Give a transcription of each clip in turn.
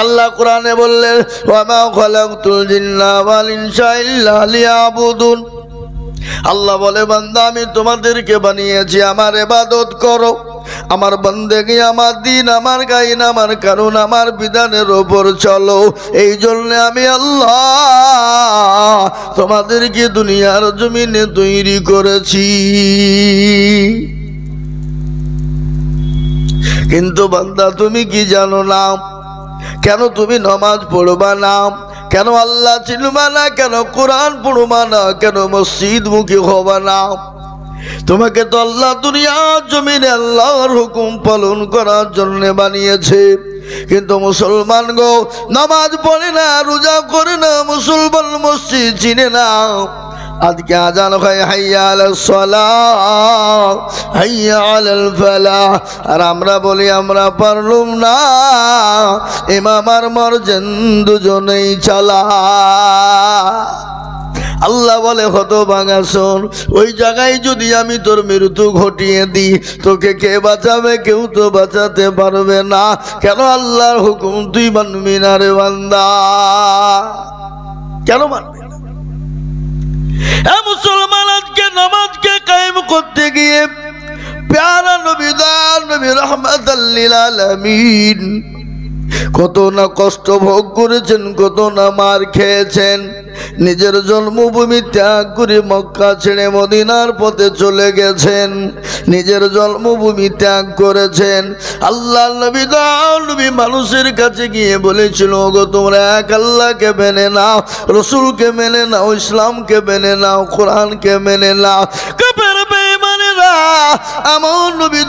আল্লাহ কোরআনে বললেন ওয়া মা খালাকতুল জিন্না ওয়াল ইনসা ইল্লা লিয়াবুদুন। আল্লাহ বলে বান্দা আমি তোমাদেরকে বানিয়েছি আমার ইবাদত করো, আমার বন্দেগী, আমার দিন, আমার গাইন, আমার কারণ, আমার বিধানের উপর চলো। এই জন্য আমি আল্লাহ তোমাদেরকে দুনিয়ার জমিনে তৈরি করেছি। কিন্তু বান্দা তুমি কি জানো না? কেন তুমি নামাজ পড়বা না? কেন আল্লাহ চিনবা না? কেন কোরআন পড়বা না? কেন মসজিদ মুখী হবা না? তোমাকে তো আল্লাহ দুনিয়ার জমিনে আল্লাহর হুকুম পালন করার জন্য বানিয়েছে। কিন্তু মুসলমান গো নামাজ পড়ে না, রোজা করে না, মুসলমান মসজিদ চিনে না। আজকে আজান হয় হাইয়া আলাস সালাহ হাইয়া আলাল ফালাহ, আর আমরা বলি আমরা পারলুম না, ইমাম আর মরজেন দুজনেই চালা। আল্লাহ বলে হতভাগা শোন, ওই জায়গায় যদি আমি তোর মৃত্যু ঘটিয়ে দিই তোকে কে বাঁচাবে? কেউ তো বাঁচাতে পারবে না। কেন আল্লাহর হুকুম তুই মানবি না রে বান্দা? কেন মানবি? মুসলমান আজকে নামাজকে কায়েম করতে গিয়ে প্যারা নবী দান নবী রাহমাতাল লিল আলামিন কত না কষ্ট ভোগ করেছেন, কত না মার খেয়েছেন। নিজের জন্মভূমি ত্যাগ করে মক্কা ছেড়ে মদিনার পথে চলে গেছেন, নিজের জন্মভূমি ত্যাগ করেছেন। আল্লাহ নবী নবী মানুষের কাছে গিয়ে বলেছিল গো তোমরা এক আল্লাহকে মেনে নাও, রসুলকে মেনে নাও, ইসলামকে মেনে নাও, কোরআনকে মেনে নাও। কাফের বেঈমানেরা আমার নবী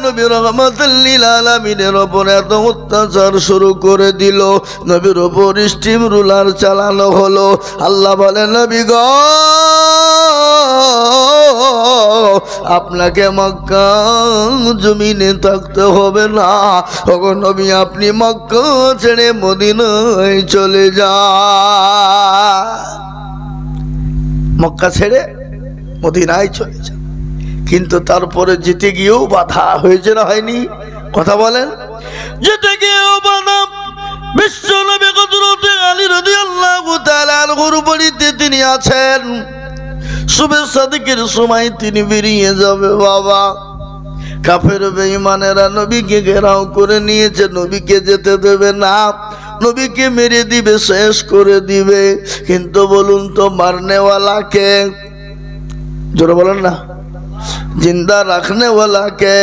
নবী রাহমাতুল লিল আলামিনের উপর এত অত্যাচার শুরু করে দিল, নবীর উপর স্টিম রুলার চালানো হলো। আল্লাহ বলে নবী গো আপনাকে মক্কা জমিনে থাকতে হবে না। ওগো নবী আপনি মক্কা ছেড়ে মদিনায় চলে যান, মক্কা ছেড়ে মদিনায় চলে যান। কিন্তু তারপরে যেতে গিয়েও বাধা হয়েছে না হয়নি? কথা বলেন। যেতে গিয়েও বাধা। বিশ্ব নবী হযরত আলী রাদিয়াল্লাহু তাআলা আনহুর বাড়িতে তিনি আছেন, সুবে সাদিকের সময় তিনি বেরিয়ে যাবে বাবা। কাফের বেঈমানেরা নবীকে ঘেরাও করে নিয়েছে, নবীকে যেতে দেবে না, নবীকে মেরে দিবে, শেষ করে দিবে। কিন্তু বলুন তো মারনেওয়ালা কে? জোরে বলেন না। জিন্দা রাখনেওয়ালা কে?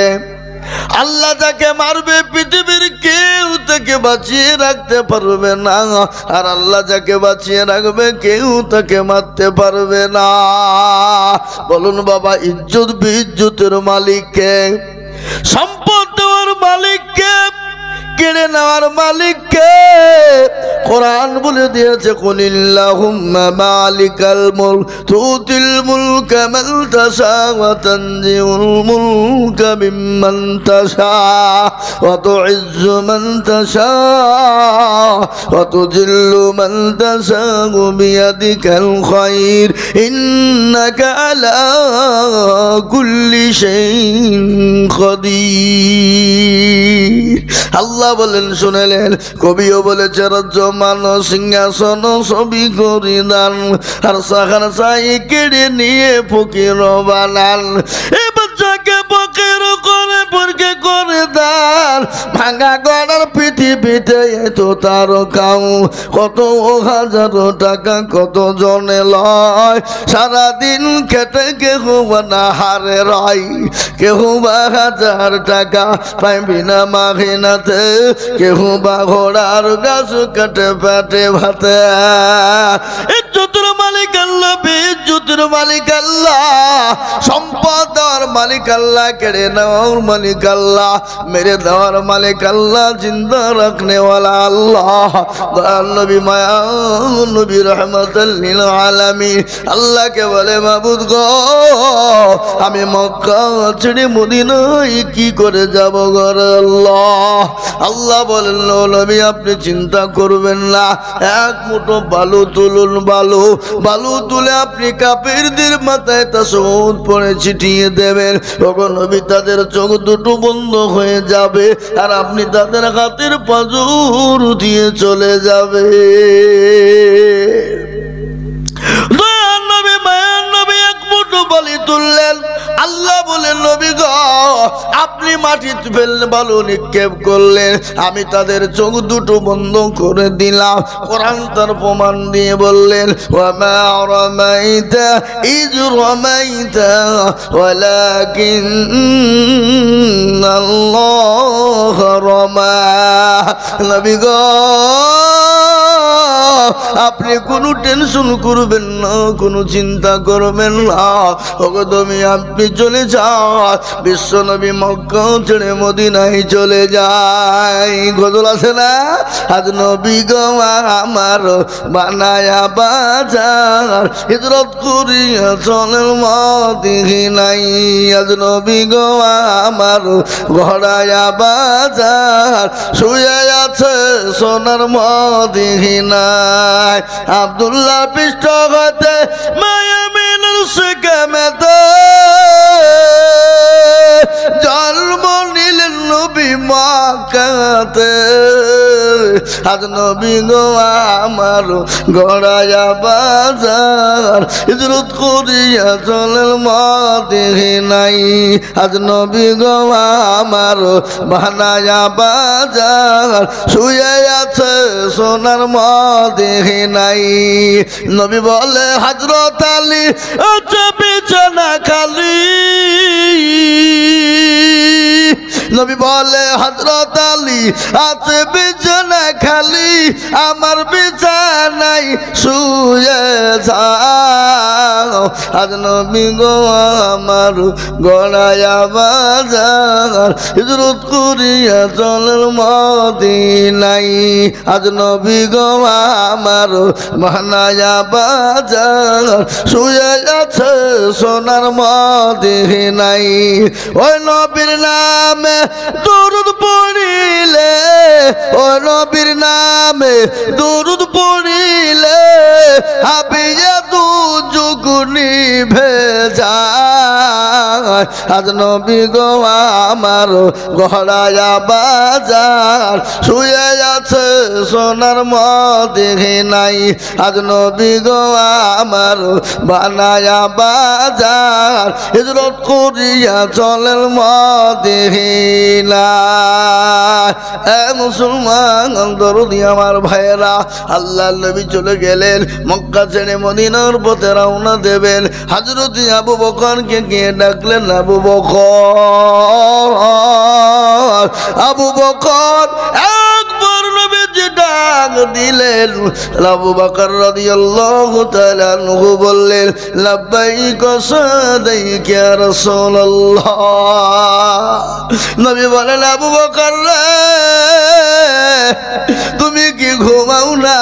আল্লাহ যাকে মারবে পৃথিবীর কেউ তাকে বাঁচিয়ে রাখতে পারবে না, আর আল্লাহ যাকে বাঁচিয়ে রাখবে কেউ তাকে মারতে পারবে না। বলুন বাবা ইজ্জত বিজ্জতের মালিক কে? সম্পদ দেওয়ার মালিক কে? কেড়ে নেওয়ার মালিক কে? কোরআন বলে দিয়েছে কুলিল্লাহুম্মা মালিকাল মুলক তুতিল মুলকা মান তাশা ওয়া তানজিউল মুলকা মিম্মান তাশা ওয়া তুইজ্জু মান তাশা ওয়া তুযিল্লু মান তাশা বিয়াদিকাল খায়র ইন্নাকা আলা কুল্লি শাইইন কাদির। আল্লাহ বলেন শুনেলেন, কবিও বলেছে রাজ্যমান সিংহাসন সবই করি দান, আর সাখান সাই কেড়ে নিয়ে ফকির বানান। এ বাচ্চাকে ফকির করে পরকে করে দান, ভাঙা গড়ার পৃথিবীতে এত তার কাউ। কত হাজারো টাকা কত জনে লয়, সারাদিন খেটে কেহ না হারে রয়, কেহ বা 1000 টাকা পায় বিনা মাঘিনাতে, কেহ বা ঘোড়ার গাছ কাটে পেটে ভাতে। ইজ্জতের মালিক আল্লাহ, বেইজ্জতের মালিক আল্লাহ, সম্পদ দেওয়ার মালিক আল্লাহ, কেড়ে নেওয়ার মালিক আল্লাহ, মেরে দেওয়ার মালিক আল্লাহ, জিন্দা রাখনেওয়ালা আল্লাহ। নবী মায়া নবী রাহমাতাল লিল আলামিন আল্লাহকে বলে মাবুদ গো আমি মক্কা ছেড়ে মদিনায় কি করে যাব গো আল্লাহ? আল্লাহ বলেন নবী আপনি চিন্তা করবেন না, এক মুঠো বালু তুলুন, বালু বালু তুলে আপনি কাফেরদের মাথায় তাসউদ পরে ছিটিয়ে দেবেন। ওগো নবী, তাদের চোখ দুটো বন্ধ হয়ে যাবে আর আপনি তাদের হাতের পাঁজর দিয়ে চলে যাবে। দয়ার নবী, মায়ার নবী এক মুঠো বালি তুললেন। আল্লাহ বলেন, নবী গো, আপনি মাটিতে ফেললেন, বালু নিক্ষেপ করলেন, আমি তাদের চোখ দুটো বন্ধ করে দিলাম। কোরআন তার প্রমাণ দিয়ে বললেন, ওয়ামা রামাইতা ইয রামাইতা ওয়ালাকিন্নাল্লাহ রামা। নবী গো, আপনি কোনো টেনশন করবেন না, কোনো চিন্তা করবেন না। ওগো তুমি, আপনি চলে যান। বিশ্ব নবী মক্কা ছেড়ে মদিনায় চলে যায়। গজল আছে না, আজ নবী গো আমার বানায়া বাজার, হিজরত করিয়া চলেন মদিনায়। আজ নবী গো আমার ঘোড়ায়া বাজার, শুয়ে আছে সোনার মদিনায়। আব্দুল্লাহ পৃষ্ঠ হতে মায়ামিনুল সুকামেতে জন্ম নিলেন নবী মক্কাতে। আজ নবী গো আমার গড়ায়া বাজার, হিজরত করিয়া চলেন মদিনায়। আজ নবী গো আমার বানায়া বাজার, শুয়ে আছে সোনার মদিনায়। নবী বলে, হযরত আলী আছে বিছানা খালি। নবী বলে, হযরত আলী আছে বিছানা খালি, আমার বিছানায় শুয়ে যাও। আজ নবী গো আমার গড়ায়া বাজার, হিজরত করিয়া চলেন মদিনায়। আজ নবী গো আমার বানায়া বাজার, শুয়ে আছে সোনার মদিনায়। ওই নবীর নামে দরুদ পড়িলে, ওই নবীর নামে দরুদ পড়িলে, হাবিয়ে দু যুগুনি ভেজায়। আজ নবী গো আমার গড়ায়া বাজার, শুয়ে আছে সোনার মদিনায়। আজ নবী গো আমার বানায়া বাজার, হিজরত করিয়া চলেন মদিনায়। এ মুসলমান দরদি আমার ভাইয়েরা, আল্লাহ নবী চলে গেলেন, মক্কা ছেড়ে মদিনার পথে রওনা দেবেন। হযরত আবু বকরকে গিয়ে ডাকলেন, আবু বকর, আবু বকর। একবার নবীজি ডাক দিলেন। আবু বকর রাদিয়াল্লাহু তাআলা আনহু বললেন, লাব্বাইক সাদাইক ইয়া রাসূলুল্লাহ। নবী বলেন, আবু বকর রে, তুমি কি ঘুমাও না?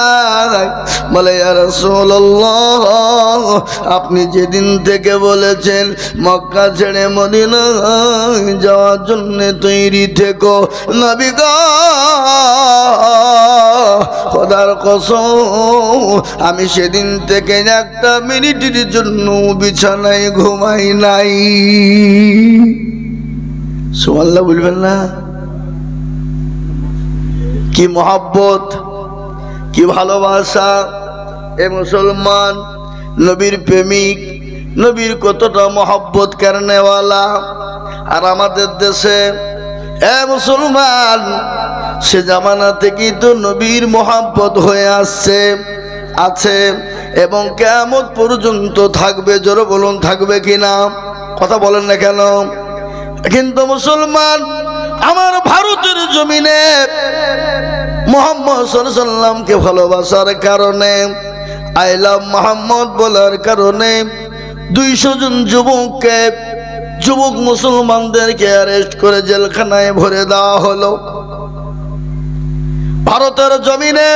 বলে, ইয়া রাসূলুল্লাহ, আপনি যেদিন থেকে বলেছেন মক্কা ছেড়ে মদিনা যাওয়ার জন্য তৈরি থেকো, নবী গো, খোদার কসম, আমি সেদিন থেকে একটা মিনিটের জন্য বিছানায় ঘুমাই নাই। সুবহানাল্লাহ বলবেন না? কি মহব্বত, কি ভালোবাসা। এ মুসলমান, নবীর প্রেমিক, নবীর কতটা মহব্বত করনেওয়ালা। আর আমাদের দেশে, এ মুসলমান, সে জামানা থেকেই তো নবীর মহব্বত হয়ে আসছে, আছে এবং কিয়ামত পর্যন্ত থাকবে। জোরে বলুন, থাকবে কিনা? কথা বলেন না কেন? কিন্তু মুসলমান, আমার ভারতের জমিনে মুহাম্মদ সাল্লাল্লাহু আলাইহি সাল্লামকে ভালোবাসার কারণে, আই লাভ মুহাম্মদ বলার কারণে 200 জন যুবককে, যুবক মুসলমানদেরকে অ্যারেস্ট করে জেলখানায় ভরে দেওয়া হলো। ভারতের জমিনে,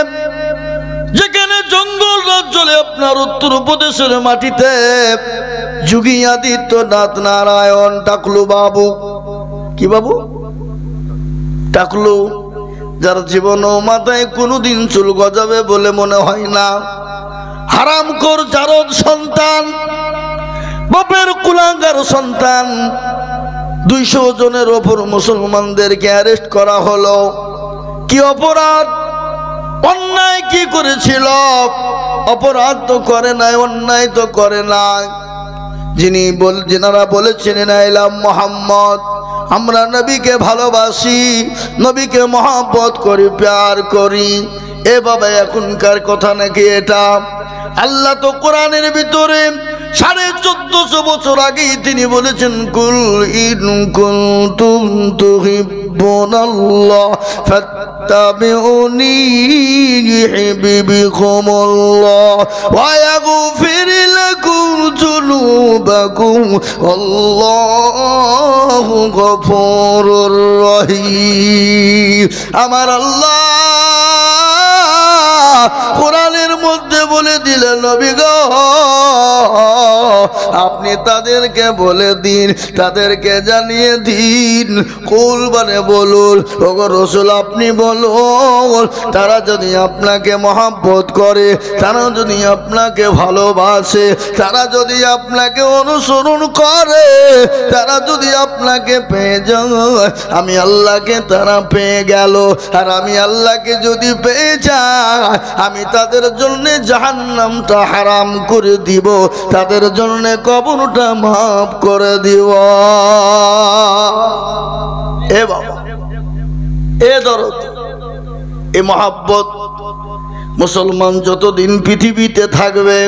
যেখানে জঙ্গল রাজ্য, আপনার উত্তরপ্রদেশের মাটিতে যোগী আদিত্যনাথ নারায়ণ টাকলু বাবু, কি বাবু? টাকলু, যার জীবনও মাথায় কোনোদিন চুল গজাবে বলে মনে হয় না। হারামখোর জারদ সন্তান, বাপের কুলাঙ্গার সন্তান, 200 জনের ওপর মুসলমানদেরকে অ্যারেস্ট করা হলো। কি অপরাধ, অন্যায় কি করেছিল? অপরাধ তো করে নাই, অন্যায় তো করে নাই। যিনারা বলেছিলেন ইলাম মোহাম্মদ, আমরা নবীকে ভালোবাসি, নবীকে মহব্বত করি, প্যার করি। এ বাবা, এখনকার কথা নাকি এটা? আল্লাহ তো কোরআনের ভিতরে 1450 বছর আগেই তিনি বলেছেন, কুল ইন কুনতুম তুহিব্বুনাল্লাহ ফাত্তাবিউনি ইউহিব্বুকুমুল্লাহ ওয়া ইয়াগফির লাকুম যুনুবাকুম আল্লাহু গফুরুর রহিম। আমার আল্লাহ কোরআনের মধ্যে বলে দিলেন, নবী গো, আপনি তাদেরকে বলে দিন, তাদেরকে জানিয়ে দিন, কুল মানে বলুন, ওগো রাসূল আপনি বলুন, তারা যদি আপনাকে মহব্বত করে, তারা যদি আপনাকে ভালোবাসে, তারা যদি আপনাকে অনুসরণ করে, তারা যদি আপনাকে পেয়ে যায়, আমি আল্লাহকে তারা পেয়ে গেল। আর আমি আল্লাহকে যদি পেয়ে যাই, আমি তাদের জন্য জাহান্নামটা হারাম করে দিব, তাদের জন্য কবরটা মাফ করে দিব। এ বাবা, এ দরদ, এ মহব্বত মুসলমান যতদিন পৃথিবীতে থাকবে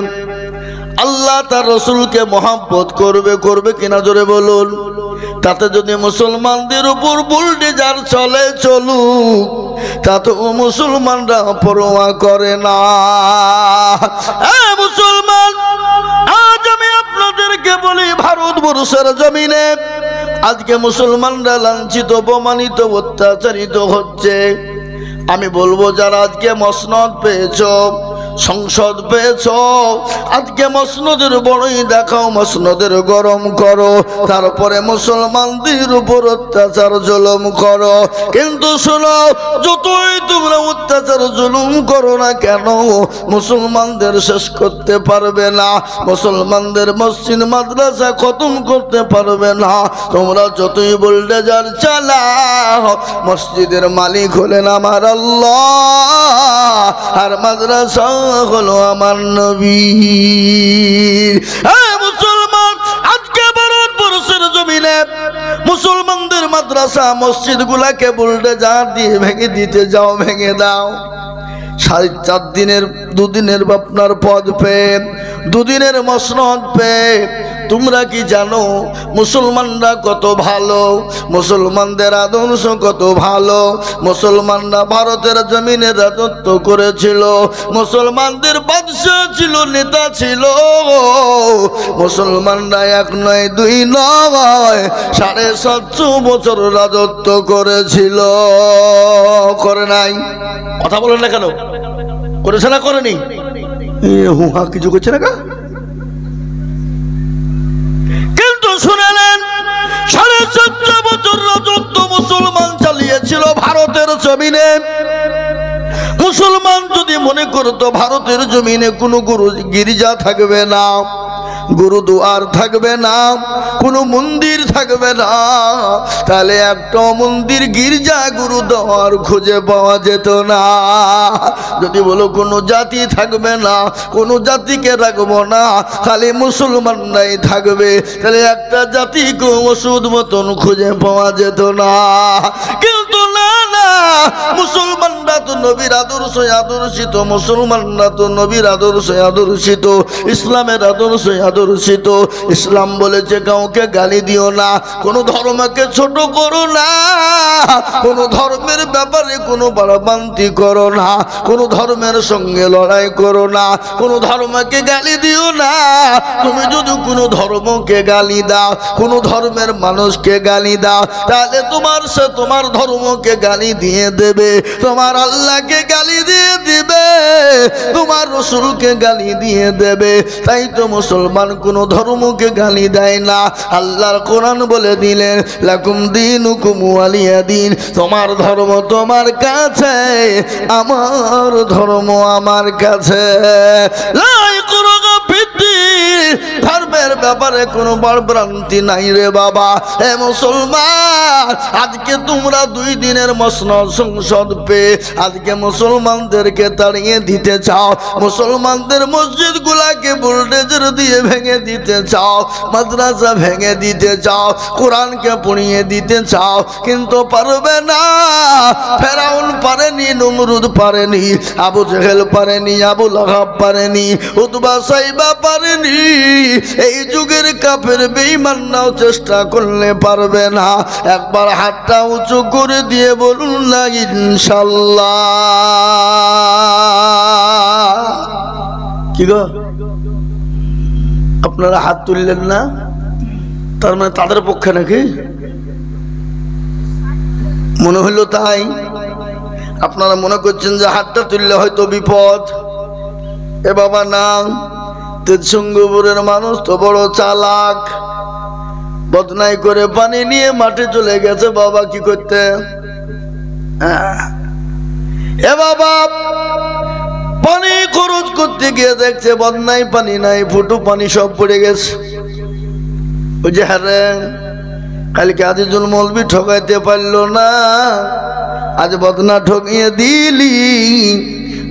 আল্লাহ তার রসুলকে মহব্বত করবে, করবে কিনা জোরে বলুন। তাতে যদি মুসলমানদের উপর বুলডোজার চলে চলুক, তাতে মুসলমানরা পরোয়া করে না। মুসলমান, আজ আমি আপনাদেরকে বলি, ভারতবর্ষের জমিনে আজকে মুসলমানরা লাঞ্ছিত, অপমানিত, অত্যাচারিত হচ্ছে। আমি বলবো, যারা আজকে মসনদ পেয়েছ, সংসদ পেয়েছ, আজকে মসনদের বড়ই দেখাও, মসনদের গরম করো, তারপরে মুসলমানদের উপর অত্যাচার জুলুম করো। কিন্তু শোনো, যতই তোমরা অত্যাচার জুলুম করো না কেন, মুসলমানদের শেষ করতে পারবে না, মুসলমানদের মসজিদ মাদ্রাসা খতম করতে পারবে না। তোমরা যতই বুলডোজার চালাও, মসজিদের মালিক হলেন আমার আল্লাহ, আর মাদ্রাসা হলো আমার নবী। মুসলমান, আজকে ভারতবর্ষের জমিনে মুসলমানদের মাদ্রাসা মসজিদ গুলাকে বুলডোজার দিয়ে ভেঙে দিতে যাও, ভেঙে দাও। 4.5 দিনের, 2 দিনের আপনার পদ পেয়ে, 2 দিনের মসনদ পেয়ে, তোমরা কি জানো মুসলমানরা কত ভালো, মুসলমানদের আদর্শ কত ভালো? মুসলমানরা ভারতের জমিনে রাজত্ব করেছিল, মুসলমানদের বাদশাহ ছিল, নেতা ছিল। মুসলমানরা 1 নয় 2 নয় 750 বছর রাজত্ব করেছিল। করে নাই? কথা বলেন না কেন? করেছে না করেনি? হুহা কিছু করছে না কা? কিন্তু শুনেলেন, 14.5 বছর রাজত্ব মুসলমান চালিয়েছিল ভারতের জমিনে। মুসলমান যদি মনে করতো ভারতের জমিনে কোনো গুরু গির্জা থাকবে না, গুরুদুয়ার থাকবে না, কোনো মন্দির থাকবে না, তাহলে একটা মন্দির, গির্জা, গুরুদুয়ার খুঁজে পাওয়া যেত না। যদি বলো কোনো জাতি থাকবে না, কোনো জাতিকে রাখবো না, খালি মুসলমানরাই থাকবে, তাহলে একটা জাতিকে ওষুধ মতন খুঁজে পাওয়া যেত না। কিন্তু না না, মুসলমানরা তো নবীর আদর্শে আদর্শিত, মুসলমানরা তো নবীর আদর্শে আদর্শিত, ইসলামের আদর্শে আদর্শিত। ইসলাম বলেছে কাউকে গালি দিও না, কোনো ধর্মকে ছোট করো না, কোনো ধর্মের ব্যাপারে কোনো বাড়াবান্তি করো না, কোনো ধর্মের সঙ্গে লড়াই করো না, কোনো ধর্মকে গালি দিও না। তুমি যদি কোনো ধর্মকে গালি দাও, কোনো ধর্মের মানুষকে গালি দাও, তাহলে তোমার ধর্মকে গালি দিয়ে দেবে, তোমার আল্লাহকে গালি দিয়ে দিবে, তোমার রাসূলকে গালি দিয়ে দেবে। তাই তো মুসলমান কোনো ধর্মকে গালি দেয় না। আল্লাহর কোরআন বলে দিলেন, লাকুম দীনুকুম ওয়ালিয়া দীন, তোমার ধর্ম তোমার কাছে, আমার ধর্ম আমার কাছে। লা ব্যাপারে কোনো বাড়ভ্রান্তি নাই রে বাবা। হে মুসলমান, আজকে তোমরা 2 দিনের মসনদ সংসদ পেয়ে আজকে মুসলমানদেরকে তাড়িয়ে দিতে চাও, মুসলমানদের মসজিদ গুলাকে বুলডোজার দিয়ে ভেঙে দিতে চাও, মাদ্রাসা ভেঙে দিতে চাও, কোরআনকে পুড়িয়ে দিতে চাও, কিন্তু পারবে না। ফেরাউন পারেনি, নমরুদ পারেনি, আবু জেহেল পারেনি, আবু লাহাব পারেনি, উতবা সাইবা পারেনি। এই যুগের কাফের বেঈমানরাও চেষ্টা করলে পারবে না। একবার হাতটা উঁচু করে দিয়ে বলুন না ইনশাআল্লাহ। কি গো, আপনারা হাত তুললেন না? তার মানে তাদের পক্ষে নাকি মনে হইল তাই? আপনারা মনে করছেন যে হাতটা তুললে হয়তো বিপদ। এ বাবা না, তেজসঙ্গপুরের মানুষ তো বড় চালাক, বদনাই করে পানি নিয়ে মাঠে চলে গেছে বাবা কি করতে। এ বাবা পানি খরচ করতে গিয়ে দেখছে বদনাই পানি নাই, ফুটু পানি সব পড়ে গেছে। ওই যে হারে কালকে আজিজুল মৌলবি ঠকাইতে পারলো না, আজ বদনা ঠকিয়ে দিলি,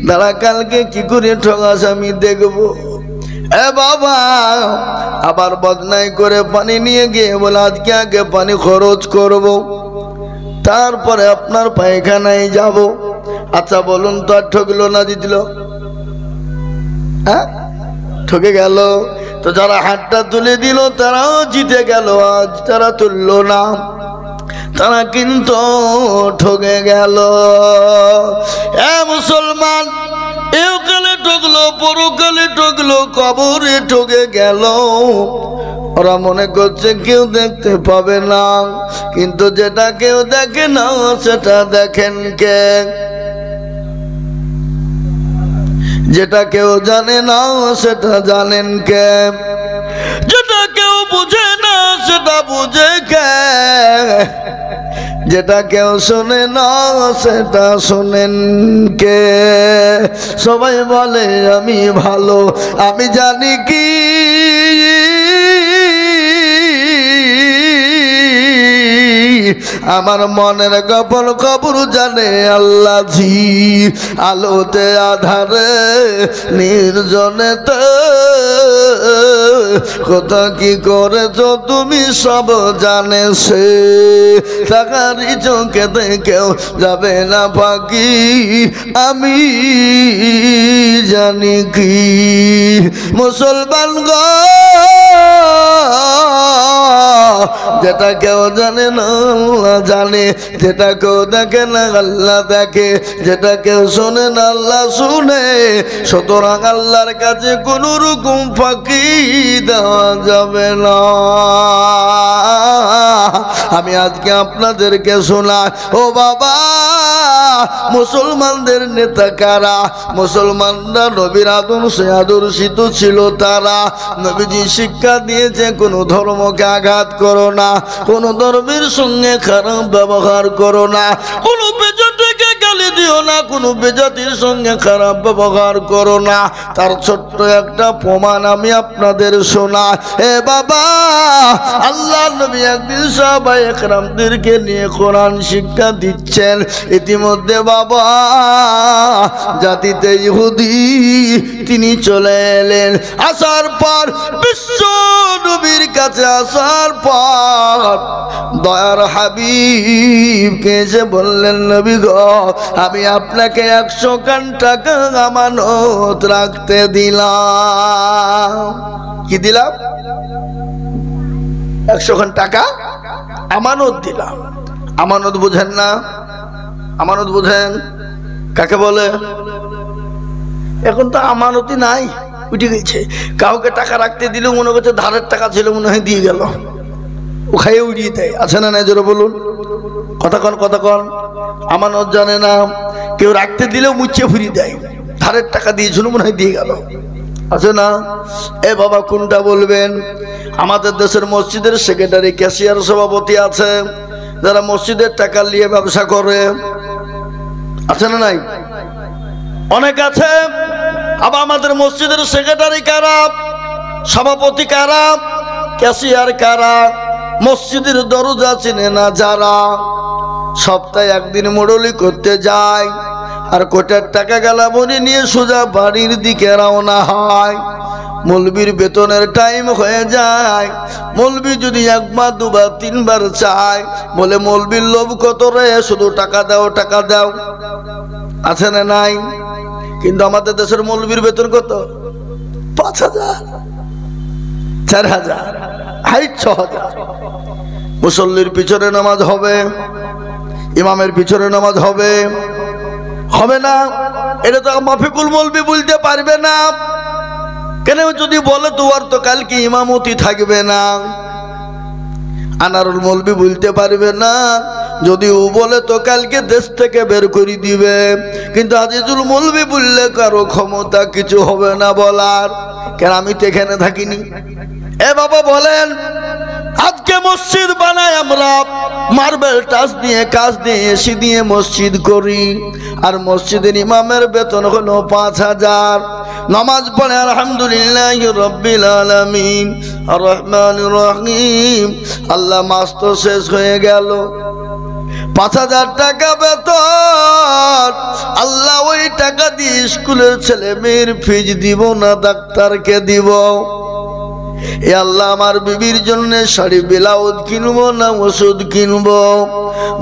দাঁড়া কালকে কি করে ঠকাস আমি দেখবো। এ বাবা আবার বদনাই করে পানি নিয়ে গিয়ে বলে আজকে আগে পানি খরচ করব, তারপরে আপনার পায়খানায় যাব। আচ্ছা বলুন তো, আর ঠকলো না জিতল? হ্যাঁ, ঠকে গেল। তো যারা হাতটা তুলে দিল তারাও জিতে গেল, আজ তারা তুললো না, তারা কিন্তু ঠকে গেল। এ মুসলমান, একালে ঠকলো, পরকালে ঠকলো, কবরে ঠকে গেল। ওরা মনে করছে কেউ দেখতে পাবে না, কিন্তু যেটা কেউ দেখে না সেটা দেখেন কে? যেটা কেউ জানে না সেটা জানেন কে? যেটা কেউ বুঝে না সেটা বুঝে কে? যেটা কেউ শোনে না সেটা শোনেন কে? সবাই বলে আমি ভালো, আমি জানি কি আমার মনের গোপন খবর জানে আল্লাহ জি। আলোতে আধারে নির্জনেতে কথা কি করেছ তুমি সব জানে সে, টাকারি চোখে দেখেও যাবে না ফাঁকি, আমি জানি কি। মুসলমান গো, যেটা কেউ জানে না আল্লাহ জানে, যেটা কেউ দেখে না আল্লাহ দেখে, যেটা কেউ শোনে না আল্লাহ শুনে। সুতরাং আল্লাহর কাছে কোন রকম ফাঁকি দেওয়া যাবে না। আমি আজকে আপনাদেরকে শোনা, ও বাবা মুসলমানদের নেতা কারা? মুসলমানরা নবীর আদর্শে আদর্শিত ছিল তারা। নবীজি শিক্ষা দিয়েছে কোন ধর্মকে আঘাত করো না, কোন ধর্মের সঙ্গে খারাপ ব্যবহার করো না, কোন বেজাতিকে গালি দিও না, কোন বেজাতির সঙ্গে খারাপ ব্যবহার করো না। তার ছোট্ট একটা প্রমাণ আমি আপনাদের শোনা। এ বাবা, আল্লাহ নবী একদিন সাহাবায়ে কেরামদেরকে নিয়ে কোরআন শিক্ষা দিচ্ছেন। ইতিমধ্যে বাবা জাতিতে ইহুদি তিনি চলে এলেন। আসার পর বিশ্ব নবীর কাছে আসার পর দয়ার হাবিবকে এসে বললেন, নবী গো আমি আপনাকে 100 খান টাকা আমানত রাখতে দিলাম। কি দিলাম? 100 খান টাকা আমানত দিলাম। আমানত বুঝেন না? আমানত বুঝেন কাকে বলে? এখন তো আমানতই নাই, উঠে গেছে। কাউকে টাকা রাখতে দিলেও মনে করছে ধারের টাকা ছিল, মনে হয় দিয়ে গেল, ও খাইয়ে উড়িয়ে দেয়। আছে না নাই? জোরে বলুন, কথা কন। আমানত জানে না, কেউ রাখতে দিলেও মুচ্ছে ফুরিয়ে দেয়, ধারের টাকা দিয়েছিল মনে হয় দিয়ে গেল। আছে না? এ বাবা কোনটা বলবেন? আমাদের দেশের মসজিদের সেক্রেটারি, ক্যাশিয়ার, সভাপতি আছে যারা মসজিদের টাকা নিয়ে ব্যবসা করে। আছে না নাই? অনেক আছে। আবার আমাদের মসজিদের সেক্রেটারি কারা, সভাপতি কারা? ক্যাশিয়ার কারা, মসজিদের দরজা চিনে না যারা, সপ্তাহে একদিন মোড়লি করতে যায় আর কোটার টাকা গালামনি নিয়ে সোজা বাড়ির দিকে রওনা হয়। মৌলবীর বেতনের টাইম হয়ে যায়। মৌলবী যদি একবার দুবার তিনবার চায়, বলে মৌলবীর লোভ কত রে, শুধু টাকা দাও টাকা দাও, আছে না নাই? কিন্তু আমাদের দেশের মৌলবীর বেতন কত? 5,000, 4,000, 6,000। মুসল্লির পিছনে নামাজ হবে, ইমামের পিছনে নামাজ হবে, হবে না? এটা তো মাফিকুল মৌলবী বলতে পারবে না। কেন? যদি বলে তো আর তো কালকে ইমামতি থাকবে না। আনারুল মৌলবী বলতে পারবে না, যদি ও বলে তো কালকে দেশ থেকে বের করে দিবে। কিন্তু আজিজুল মৌলবী বললে কারো ক্ষমতা কিছু হবে না বলার। কেন? আমি তো এখানে থাকিনি। এ বাবা বলেন, আজকে মসজিদ বানাই আমরা, মার্বেল টাচ দিয়ে কাজ দিয়ে এসি দিয়ে মসজিদ করি, আর মসজিদের ইমামের বেতন হলো 5,000। নামাজ পড়ে আলহামদুলিল্লাহি রাব্বিল আলামিন আর রহমানির রহিম, আল্লাহ মাস তো শেষ হয়ে গেল। 5,000 টাকা বেতন, আল্লাহ ওই টাকা দিয়ে স্কুলের ছেলে মেয়ের ফিজ দিব না ডাক্তারকে দিব? এ আল্লাহ, আমার বিবির জন্য শাড়ি ব্লাউজ কিনবো না ওষুধ কিনবো?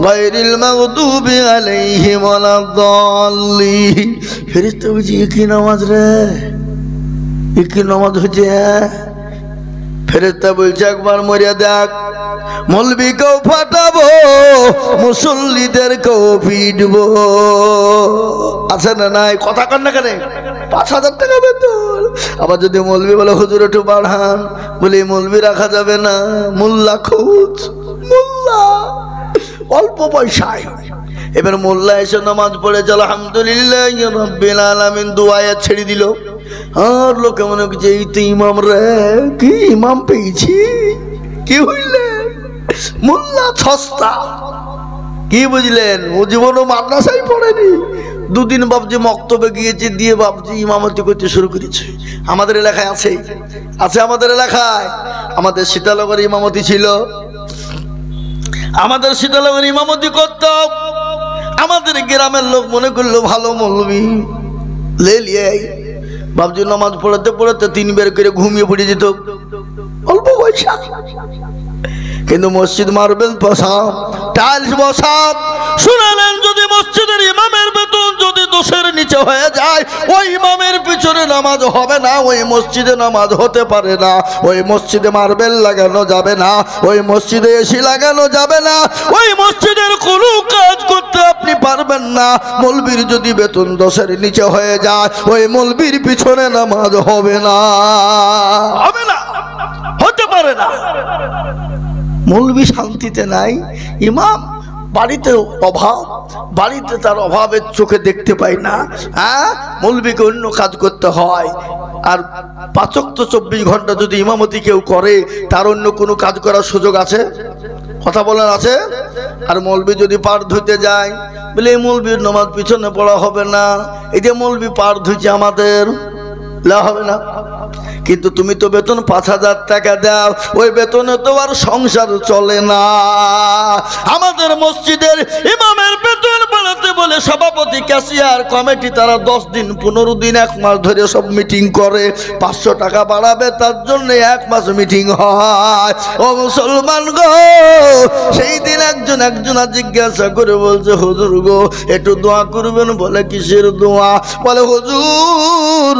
গায়রিল মাগদুবি আলাইহিম ওয়ালাদ-দাল্লিন। ফেরেশতা বুঝি কি নামাজ রে, কি নামাজ হচ্ছে? ফেরেশতা বলছে একবার মরিয়া দেখ, মৌলবীকেও ফাটাবো, মুসল্লিদেরকেও পিটবো, আছে না নাই? কথা কন না কেন? 5,000 টাকা বেতন। আবার যদি মৌলবী বলে হুজুর একটু বাড়ান, বলে মৌলবী রাখা যাবে না, মোল্লা খুঁজ, মোল্লা অল্প পয়সায়। এবার মোল্লা এসে নামাজ পড়েছে আলহামদুলিল্লাহি রাব্বিল আলামিন, দুআয়া ছেড়ে দিল। আর লোকে মনে করছে এই তো ইমাম রে, কি ইমাম পেয়েছি, কি হইলে মোল্লা সস্তা। কি বুঝলেন? ও জীবনও মাদ্রাসায় পড়েনি, দুদিন বাবজি মক্তবে গিয়েছে, দিয়ে বাবজি ইমামতি করতে শুরু করেছে। আমাদের এলাকায় আছে, আছে আমাদের এলাকায়। আমাদের সীতানগরে ইমামতি ছিল, আমাদের সীতানগরে ইমামতি করত। আমাদের গ্রামের লোক মনে করলো ভালো মৌলবী, লে লিয়ে বাবজি নামাজ পড়াতে পড়াতে 3 বের করে ঘুমিয়ে পড়ে যেত, অল্প পয়সা। কিন্তু মসজিদ মার্বেল বসা, টাইলস বসা, শুনালেন যদি মসজিদের ইমামের বেতন যদি 10-এর নিচে হয়ে যায়, ওই ইমামের পিছনে নামাজ হবে না, ওই মসজিদে নামাজ হতে পারে না, ওই মসজিদে মার্বেল লাগানো যাবে না, ওই মসজিদে এসি লাগানো যাবে না, ওই মসজিদের কোনো কাজ করতে আপনি পারবেন না। মৌলবীর যদি বেতন 10-এর নিচে হয়ে যায়, ওই মৌলবীর পিছনে নামাজ হবে না, হবে না, হতে পারে না। মৌলবী শান্তিতে নাই, ইমাম বাড়িতে অভাব, বাড়িতে তার অভাবের চোখে দেখতে পায় না। হ্যাঁ, মৌলবীকে অন্য কাজ করতে হয়। আর 5 ওয়াক্ত 24 ঘন্টা যদি ইমামতি কেউ করে, তার অন্য কোনো কাজ করার সুযোগ আছে? কথা বলার আছে? আর মৌলবী যদি পার ধুইতে যায়, বলে এই মৌলবীর নামাজ পিছনে পড়া হবে না, এই যে মৌলবী পার ধুইছে আমাদের, হবে না। কিন্তু তুমি তো বেতন 5,000 টাকা দাও, ওই বেতনে তো আর সংসার চলে না। আমাদের মসজিদের ইমামের বেতন বাড়াতে বলে সভাপতি, ক্যাশিয়ার, কমিটি তারা 10 দিন 15 দিন 1 মাস ধরে সব মিটিং করে। 500 টাকা বাড়াবে, তার জন্য 1 মাস মিটিং হয়। ও মুসলমান গো, সেই দিন একজন জিজ্ঞাসা করে বলছে, হুজুর গো একটু দোয়া করবেন। বলে কিসের দোয়া? বলে হুজুর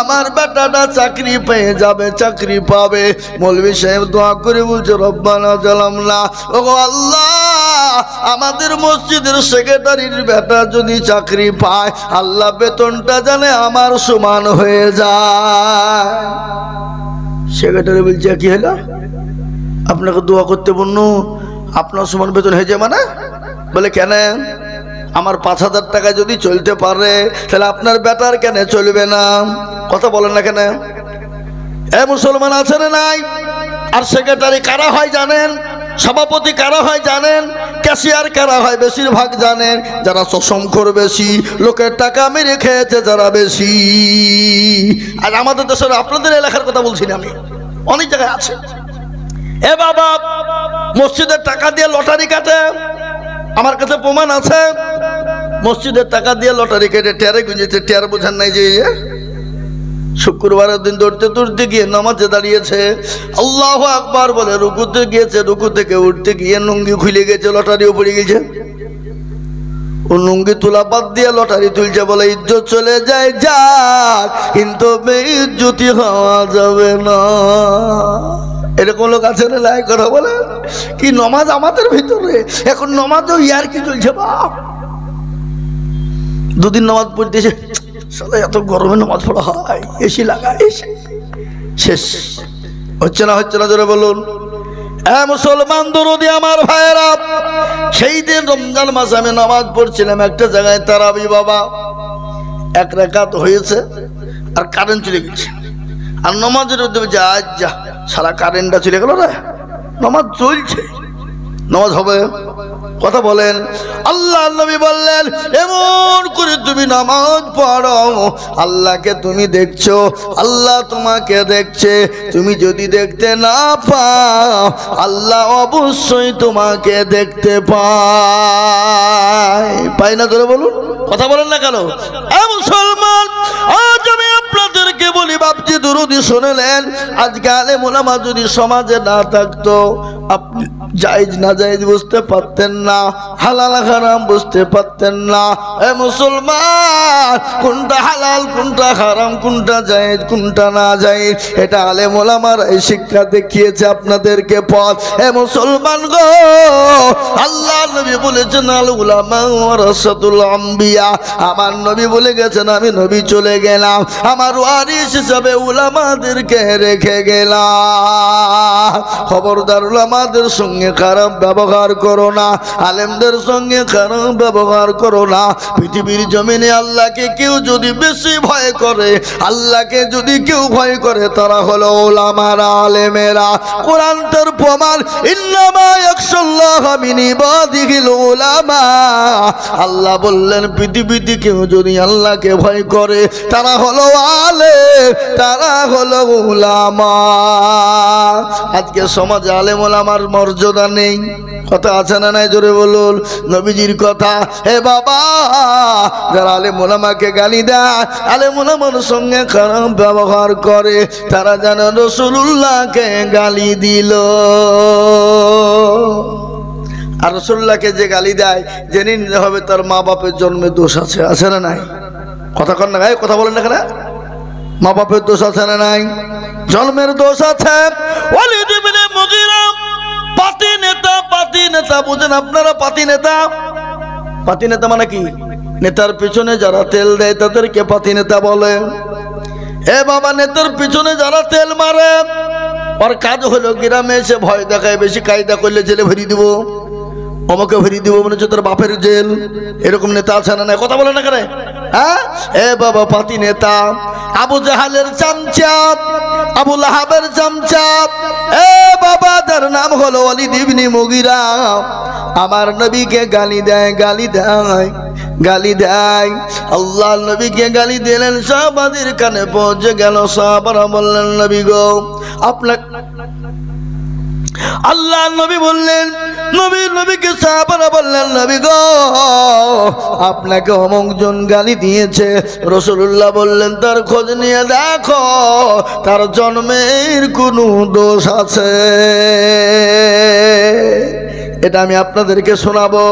আমার বেটাটা চাকরি পেয়ে যাবে, চাকরি পাবে। মৌলভী সাহেব দোয়া করে বলছে, রব্বানা জালামনা, ওগো আল্লাহ আমাদের মসজিদের সেক্রেটারির বেটা যদি চাকরি পায়, আল্লাহ বেতনটা জানে আমার সমান হয়ে যায়। সেক্রেটারি বলছে, কি হলো? আপনাকে দোয়া করতে বললো, আপনার সমান বেতন হয়ে যায় মানে? বলে কেন? আমার 5,000 টাকা যদি চলতে পারে, তাহলে আপনার বেটার কেন চলবে না? কথা বলেন না কেন? এ মুসলমান আছে না নাই? আর সেক্রেটারি কারা হয় জানেন? সভাপতি কারা হয় জানেন? ক্যাশিয়ার কারা হয় বেশিরভাগ জানেন? যারা চশমখোর বেশি, লোকের টাকা মেরে খেয়েছে যারা বেশি। আর আমাদের দেশের, আপনাদের এলাকার কথা বলছি না আমি, অনেক জায়গায় আছে। এ বাবা মসজিদের টাকা দিয়ে লটারি কাটে, আমার কাছে প্রমাণ আছে। মসজিদের টাকা দিয়ে লটারি কেটে টেয়ারে গুঁজেছে, টেয়ার বোঝান নাই যে শুক্রবারের দিন দৌড়তে দৌড়তে গিয়ে নামাজে দাঁড়িয়েছে, আল্লাহু আকবার বলে রুকুতে গিয়েছে, রুকু থেকে উঠতে গিয়ে লুঙ্গি খুলে গেছে, লটারিও পড়ে গেছে। ও লুঙ্গি তোলা বাদ দিয়ে লটারি তুলছে, বলে ইজ্জত চলে যায় যাক, কিন্তু বেইজ্জতি হওয়া যাবে না। এরকম লোক আছে না লাই কথা বলে কি নমাজ আমাদের ভিতরে এখন নমাজও ইয়ার কি চলছে বাপ। দুদিন নামাজ পড়তেছে, সালা এত গরমে নামাজ পড়া হয়, এসি লাগা, এসি শেষ হচ্ছে না, হচ্ছে না জোরে বলুন। মুসলমান দরদি আমার ভাইয়েরা, সেই দিন রমজান মাসে আমি নামাজ পড়ছিলাম একটা জায়গায় তারাবি বাবা, এক রাকাত হয়েছে আর কারেন্ট চলে গেছে, আর নামাজের যা যা সারা কারেন্টটা চলে গেল রে, নামাজ চলছে, নামাজ হবে কথা বলেন। আল্লাহ নবী বললেন এমন করে তুমি নামাজ পড়ো, আল্লাহকে তুমি দেখছো, আল্লাহ তোমাকে দেখছে, তুমি যদি দেখতে না পাও আল্লাহ অবশ্যই তোমাকে দেখতে পায় না। ধরে বলুন, কথা বলেন না কেন? মুসলমান আজ আমি আপনাদেরকে বলি বাপজি দুরুদি শুনলেন, আজকে আলেম ওলামা যদি সমাজে না থাকতো আপনি জায়েজ না জায়েজ বুঝতে পারতেন না, হালাল হারাম বুঝতে পারতেন না। এ মুসলমান, কোনটা হালাল কোনটা হারাম, কোনটা জায়েজ কোনটা না জায়েজ, এটা আলেম ওলামারা এই শিক্ষা দেখিয়েছে আপনাদেরকে পথ। এ মুসলমান গো, আল্লাহ নবী বলেছেন আল উলামা ওয়ারাসাতুল আম্বিয়া, আমার নবী বলে গেছেন আমি নবী চলে গেলাম, আমার ওয়ারিস হিসাবে উলামাদেরকে রেখে গেলাম। খবরদার উলামাদের সঙ্গে খারাপ ব্যবহার করো না, আলেমদের সঙ্গে খারাপ ব্যবহার করো না। পৃথিবীর জমিনে আল্লাহকে কেউ যদি বেশি ভয় করে, আল্লাহকে যদি কেউ ভয় করে, তারা হলো উলামারা, আলেমেরা। কোরআন তার প্রমাণ, ইন্নামা ইয়াখশাল্লাহা মিন ইবাদিহিল উলামা। আল্লাহ বললেন পৃথিবীতে কেউ যদি আল্লাহকে ভয় করে তারা হলো আলেম, তারা হলো উলামা। আজকে সমাজে আলেম ওলামার মর্যাদা নেই, কথা আছে না নাই জোরে বলুন। নবীজির কথা, হে বাবা যারা আলেম ওলামাকে গালি দেয়, আলেম ওলামার সঙ্গে খারাপ ব্যবহার করে, তারা যেন রাসূলুল্লাহকে গালি দিল। আর রাসূলুল্লাহকে যে গালি দেয় জেনে নিতে হবে তার মা বাপের জন্মে দোষ আছে, আছে না নাই? কথা কন না গায়ে, কথা বলেন না কেন? মা বাপের দোষ আছে না নাই? জন্মের দোষ আছে। ওয়ালিদ ইবনে মুগীরা পাতি নেতা, পাতি নেতা বুঝেন আপনারা? পাতি নেতা, পাতি নেতা মানে কি? নেতার পিছনে যারা তেল দেয় তাদেরকে পাতি নেতা বলে। এ বাবা, নেতার পিছনে যারা তেল মারে ওর কাজ হলো গ্রামে এসে ভয় দেখায়, বেশি কায়দা করলে জেলে ভরি দিব, আমাকে ভরি দিব, মনে হচ্ছে তোর বাপের জেল। এরকম নেতা আছে না? কথা বলে না কেন? হ্যাঁ, এ বাবা পাতি নেতা। আবু জাহালের চামচা, আবু লাহাবের চামচা, এ বাবা তার নাম হলো ওয়ালিদ ইবনে মুগীরা, আমার নবীকে গালি দেয়, গালি দেয়, গালি দেয়। আল্লাহ নবীকে গালি দিলেন, সাহাবাদের কানে পৌঁছে গেল। সাহাবারা বললেন নবী গো আপনার, আল্লাহ নবী বললেন, নবীকে সাহাবারা বললেন নবী গো আপনাকে অমুক জন গালি দিয়েছে। রাসূলুল্লাহ বললেন তার খোঁজ নিয়ে দেখো তার জন্মের কোনো দোষ আছে। এটা আমি আপনাদেরকে শোনাবো,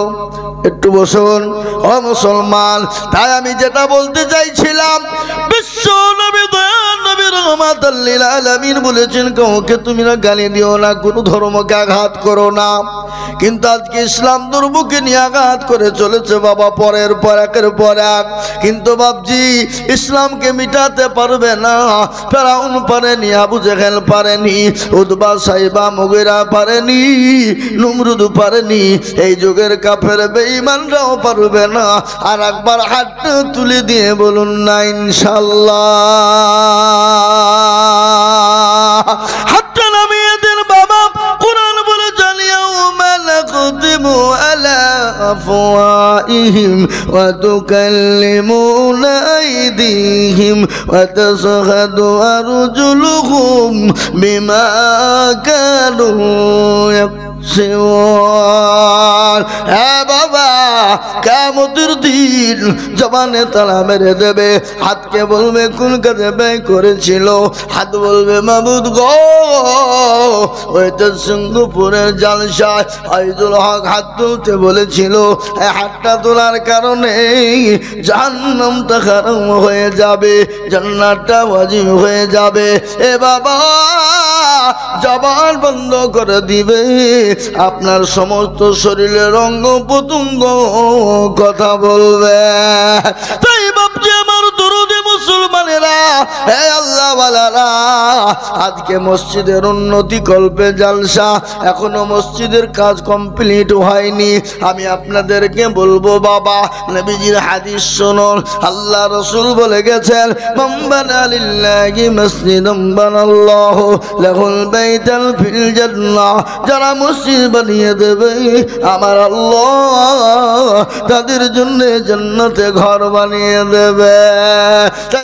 একটু বসুন। ও মুসলমান, তাই আমি যেটা বলতে চাইছিলাম, বিশ্ব নবী দয়াল নবী রহমাতুল লিল আলামিন বলেছেন কাউকে তুমি না গালি দিও না, কোনো ধর্মকে আঘাত করো না। কিন্তু আজকে ইসলাম ধর্মকে নিয়ে আঘাত করে চলেছে বাবা, পরের পর একের পর এক। কিন্তু বাপজি ইসলামকে মিটাতে পারবে না। ফেরাউন পারেনি, আবু জেহেল পারেনি, উতবা সাইবা মুগীরা পারেনি, নমরুদ পারেনি, এই যুগের কাফের বেঈমানরাও পারবে না। আর একবার হাতটা তুলে দিয়ে বলুন না ইনশাআল্লাহ। হাতটা নামিয়ে দেন বাবা। কোরআন বলে ইয়াউমা নাখতিমু আলা আফওয়াহিহিম ওয়া তুকাল্লিমুনা আইদিহিম وتشهد أرجلهم بما كانوا يكسبون বাবা কিয়ামতের দিন জবানে তালা মেরে দেবে হাতকে বলবে কোন কাজে ব্যয় করেছিল হাত বলবে মাবুদ গো ওইটা সিঙ্গাপুরের জালসায় আইজুল হক হাত তুলতে বলেছিল এই হাতটা তোলার কারণে জাহান্নামটা হারাম হয়ে যাবে জান্নাতটা ওয়াজিব হয়ে যাবে এ বাবা জবান বন্ধ করে দিবে আপনার সমস্ত শরীরের অঙ্গ প্রত্যঙ্গ কথা বলবে তাই ভাবছি আমার দরুদে মুসলমানেরা হে আল্লাহ ওয়ালারা আজকে মসজিদের উন্নতি কল্পে জালসা এখনো মসজিদের কাজ কমপ্লিট হয়নি আমি আপনাদেরকে বলবো বাবা নবীজির হাদিস শুনুন আল্লাহ রাসূল বলে গেছেন মান বানা লিল্লাহি মসজিদান বানাল্লাহু লাহুল বাইতাল ফিল জান্নাহ যারা মসজিদ বানিয়ে দেবে আমার আল্লাহ তাদের জন্য জান্নাতে ঘর বানিয়ে দেবে।